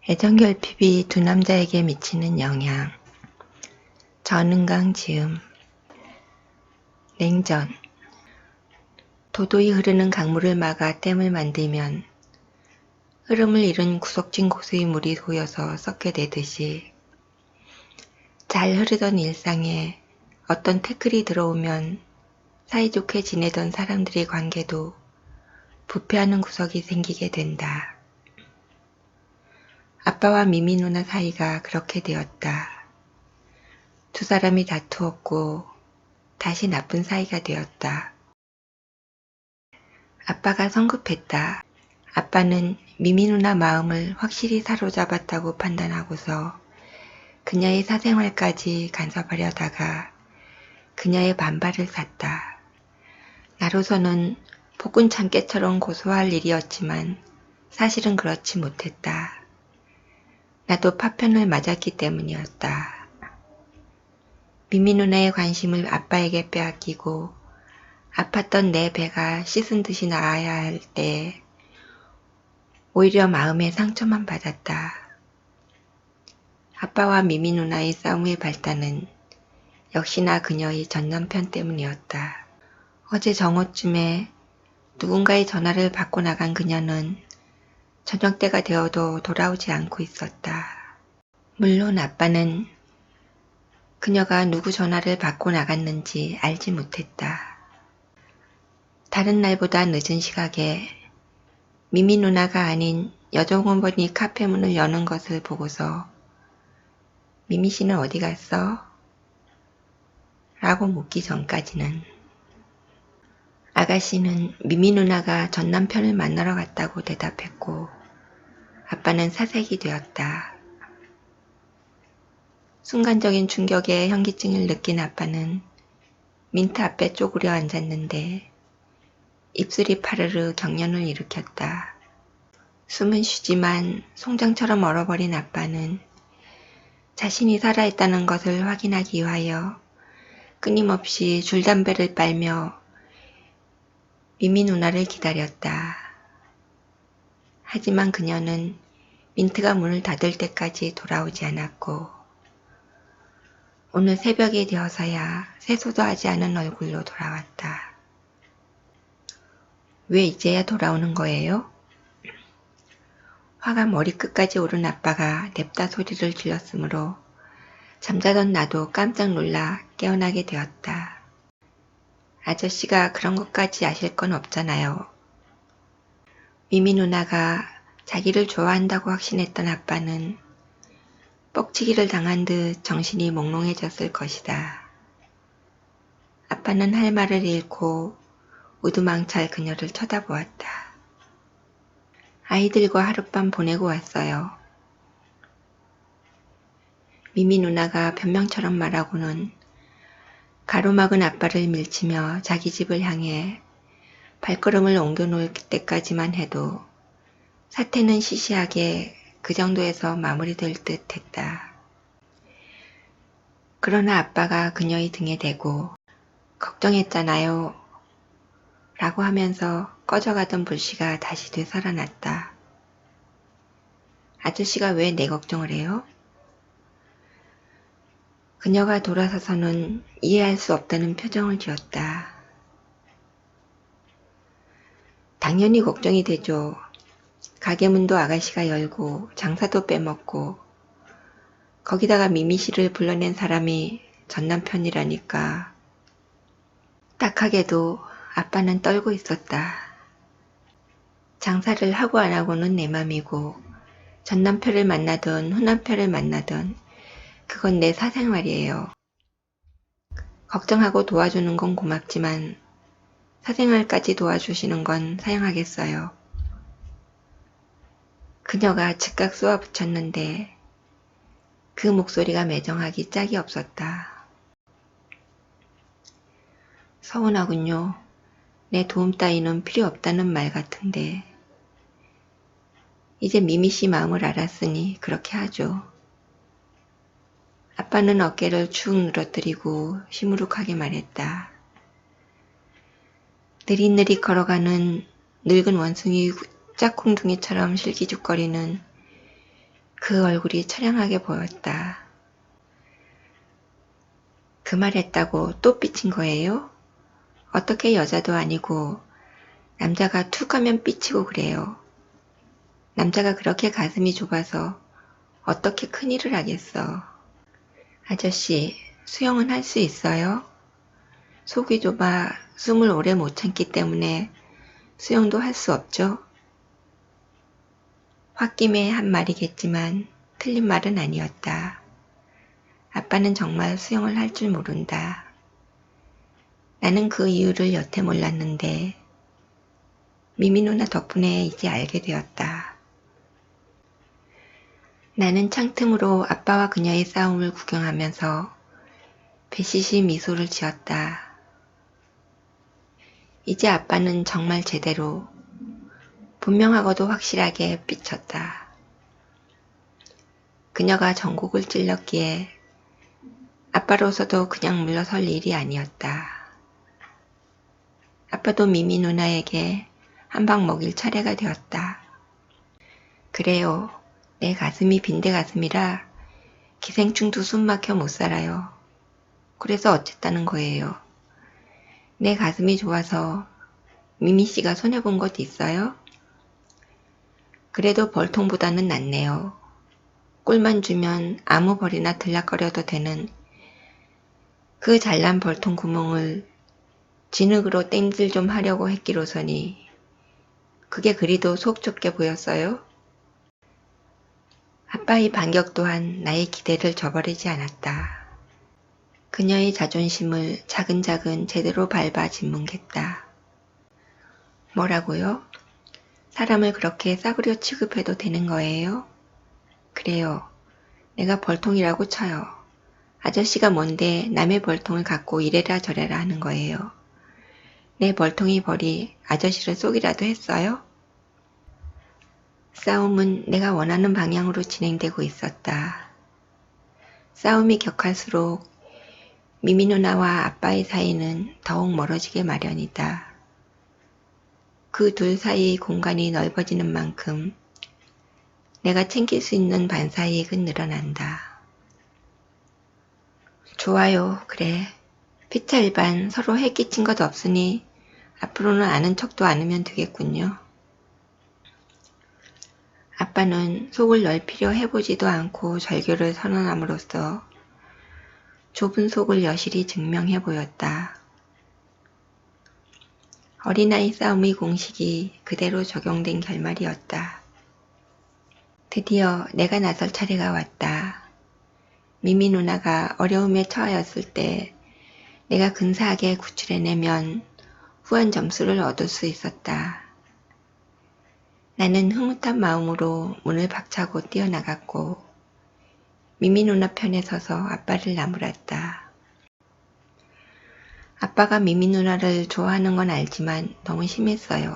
애정결핍이 두 남자에게 미치는 영향. 전은강 지음. 냉전. 도도히 흐르는 강물을 막아 댐을 만들면 흐름을 잃은 구석진 곳의 물이 고여서 썩게 되듯이 잘 흐르던 일상에 어떤 태클이 들어오면 사이좋게 지내던 사람들의 관계도 부패하는 구석이 생기게 된다. 아빠와 미미 누나 사이가 그렇게 되었다. 두 사람이 다투었고 다시 나쁜 사이가 되었다. 아빠가 성급했다. 아빠는 미미 누나 마음을 확실히 사로잡았다고 판단하고서 그녀의 사생활까지 간섭하려다가 그녀의 반발을 샀다. 나로서는 복은 참깨처럼 고소할 일이었지만 사실은 그렇지 못했다. 나도 파편을 맞았기 때문이었다. 미미 누나의 관심을 아빠에게 빼앗기고 아팠던 내 배가 씻은 듯이 나아야 할 때 오히려 마음에 상처만 받았다. 아빠와 미미 누나의 싸움의 발단은 역시나 그녀의 전남편 때문이었다. 어제 정오쯤에 누군가의 전화를 받고 나간 그녀는 저녁때가 되어도 돌아오지 않고 있었다. 물론 아빠는 그녀가 누구 전화를 받고 나갔는지 알지 못했다. 다른 날보다 늦은 시각에 미미 누나가 아닌 여종어머니 카페 문을 여는 것을 보고서 미미 씨는 어디 갔어? 라고 묻기 전까지는 아가씨는 미미 누나가 전 남편을 만나러 갔다고 대답했고 아빠는 사색이 되었다. 순간적인 충격에 현기증을 느낀 아빠는 민트 앞에 쪼그려 앉았는데 입술이 파르르 경련을 일으켰다. 숨은 쉬지만 송장처럼 얼어버린 아빠는 자신이 살아있다는 것을 확인하기 위하여 끊임없이 줄담배를 빨며 미미 누나를 기다렸다. 하지만 그녀는 민트가 문을 닫을 때까지 돌아오지 않았고 오늘 새벽이 되어서야 세수도 하지 않은 얼굴로 돌아왔다. 왜 이제야 돌아오는 거예요? 화가 머리끝까지 오른 아빠가 냅다 소리를 질렀으므로 잠자던 나도 깜짝 놀라 깨어나게 되었다. 아저씨가 그런 것까지 아실 건 없잖아요. 미미 누나가 자기를 좋아한다고 확신했던 아빠는 뻑치기를 당한 듯 정신이 몽롱해졌을 것이다. 아빠는 할 말을 잃고 우두망찰 그녀를 쳐다보았다. 아이들과 하룻밤 보내고 왔어요. 미미 누나가 변명처럼 말하고는 가로막은 아빠를 밀치며 자기 집을 향해 발걸음을 옮겨놓을 때까지만 해도 사태는 시시하게 그 정도에서 마무리될 듯 했다. 그러나 아빠가 그녀의 등에 대고 걱정했잖아요 라고 하면서 꺼져가던 불씨가 다시 되살아났다. 아저씨가 왜 내 걱정을 해요? 그녀가 돌아서서는 이해할 수 없다는 표정을 지었다. 당연히 걱정이 되죠. 가게 문도 아가씨가 열고 장사도 빼먹고 거기다가 미미 씨를 불러낸 사람이 전 남편이라니까. 딱하게도 아빠는 떨고 있었다. 장사를 하고 안 하고는 내 맘이고 전 남편을 만나든 후 남편을 만나든 그건 내 사생활이에요. 걱정하고 도와주는 건 고맙지만 사생활까지 도와주시는 건 사양하겠어요. 그녀가 즉각 쏘아붙였는데 그 목소리가 매정하기 짝이 없었다. 서운하군요. 내 도움 따위는 필요 없다는 말 같은데 이제 미미 씨 마음을 알았으니 그렇게 하죠. 아빠는 어깨를 축 늘어뜨리고 시무룩하게 말했다. 느릿느릿 걸어가는 늙은 원숭이 짝꿍둥이처럼 실기죽거리는 그 얼굴이 처량하게 보였다. 그 말 했다고 또 삐친 거예요? 어떻게 여자도 아니고 남자가 툭 하면 삐치고 그래요. 남자가 그렇게 가슴이 좁아서 어떻게 큰일을 하겠어. 아저씨, 수영은 할 수 있어요? 속이 좁아 숨을 오래 못 참기 때문에 수영도 할 수 없죠? 홧김에 한 말이겠지만 틀린 말은 아니었다. 아빠는 정말 수영을 할 줄 모른다. 나는 그 이유를 여태 몰랐는데 미미 누나 덕분에 이제 알게 되었다. 나는 창틈으로 아빠와 그녀의 싸움을 구경하면서 배시시 미소를 지었다. 이제 아빠는 정말 제대로 분명하고도 확실하게 삐쳤다. 그녀가 전곡을 찔렀기에 아빠로서도 그냥 물러설 일이 아니었다. 아빠도 미미 누나에게 한 방 먹일 차례가 되었다. 그래요. 내 가슴이 빈대 가슴이라 기생충도 숨 막혀 못 살아요. 그래서 어쨌다는 거예요. 내 가슴이 좋아서 미미 씨가 손해본 것 있어요? 그래도 벌통보다는 낫네요. 꿀만 주면 아무 벌이나 들락거려도 되는 그 잘난 벌통 구멍을 진흙으로 땜질 좀 하려고 했기로서니 그게 그리도 속 좁게 보였어요? 아빠의 반격 또한 나의 기대를 저버리지 않았다. 그녀의 자존심을 차근차근 제대로 밟아 짓뭉갰다. 뭐라고요? 사람을 그렇게 싸구려 취급해도 되는 거예요? 그래요. 내가 벌통이라고 쳐요. 아저씨가 뭔데 남의 벌통을 갖고 이래라 저래라 하는 거예요. 내 벌통이 벌이 아저씨를 쏘기라도 했어요? 싸움은 내가 원하는 방향으로 진행되고 있었다. 싸움이 격할수록 미미 누나와 아빠의 사이는 더욱 멀어지게 마련이다. 그 둘 사이의 공간이 넓어지는 만큼 내가 챙길 수 있는 반사이익은 늘어난다. 좋아요, 그래. 피차 일반 서로 해 끼친 것 없으니 앞으로는 아는 척도 않으면 되겠군요. 아빠는 속을 넓히려 해보지도 않고 절교를 선언함으로써 좁은 속을 여실히 증명해 보였다. 어린아이 싸움의 공식이 그대로 적용된 결말이었다. 드디어 내가 나설 차례가 왔다. 미미 누나가 어려움에 처하였을 때 내가 근사하게 구출해내면 후한 점수를 얻을 수 있었다. 나는 흐뭇한 마음으로 문을 박차고 뛰어나갔고 미미 누나 편에 서서 아빠를 나무랐다. 아빠가 미미 누나를 좋아하는 건 알지만 너무 심했어요.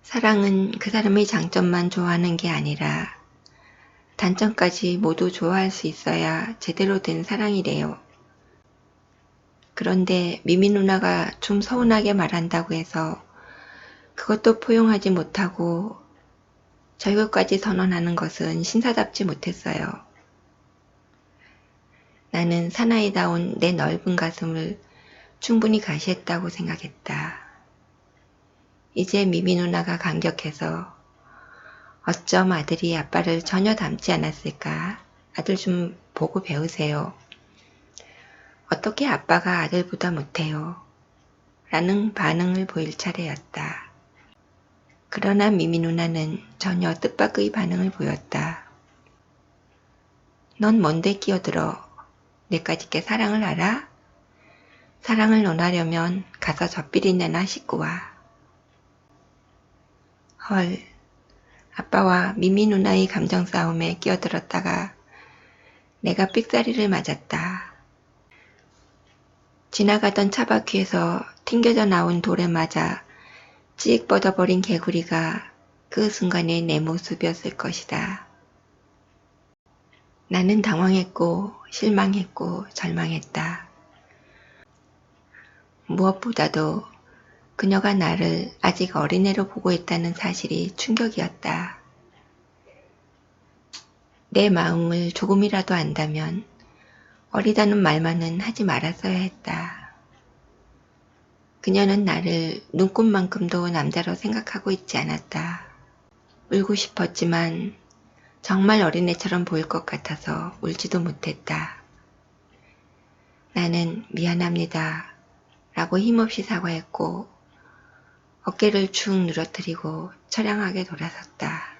사랑은 그 사람의 장점만 좋아하는 게 아니라 단점까지 모두 좋아할 수 있어야 제대로 된 사랑이래요. 그런데 미미 누나가 좀 서운하게 말한다고 해서 그것도 포용하지 못하고 절교까지 선언하는 것은 신사답지 못했어요. 나는 사나이다운 내 넓은 가슴을 충분히 가시했다고 생각했다. 이제 미미 누나가 감격해서 어쩜 아들이 아빠를 전혀 닮지 않았을까? 아들 좀 보고 배우세요. 어떻게 아빠가 아들보다 못해요? 라는 반응을 보일 차례였다. 그러나 미미 누나는 전혀 뜻밖의 반응을 보였다. 넌 뭔데 끼어들어? 내까짓게 사랑을 알아? 사랑을 논하려면 가서 젖비린내나 씻고 와. 헐, 아빠와 미미 누나의 감정 싸움에 끼어들었다가 내가 삑사리를 맞았다. 지나가던 차바퀴에서 튕겨져 나온 돌에 맞아 찍 뻗어버린 개구리가 그 순간의 내 모습이었을 것이다. 나는 당황했고 실망했고 절망했다. 무엇보다도 그녀가 나를 아직 어린애로 보고 있다는 사실이 충격이었다. 내 마음을 조금이라도 안다면 어리다는 말만은 하지 말았어야 했다. 그녀는 나를 눈꽃만큼도 남자로 생각하고 있지 않았다. 울고 싶었지만 정말 어린애처럼 보일 것 같아서 울지도 못했다. 나는 미안합니다 라고 힘없이 사과했고 어깨를 축 늘어뜨리고 처량하게 돌아섰다.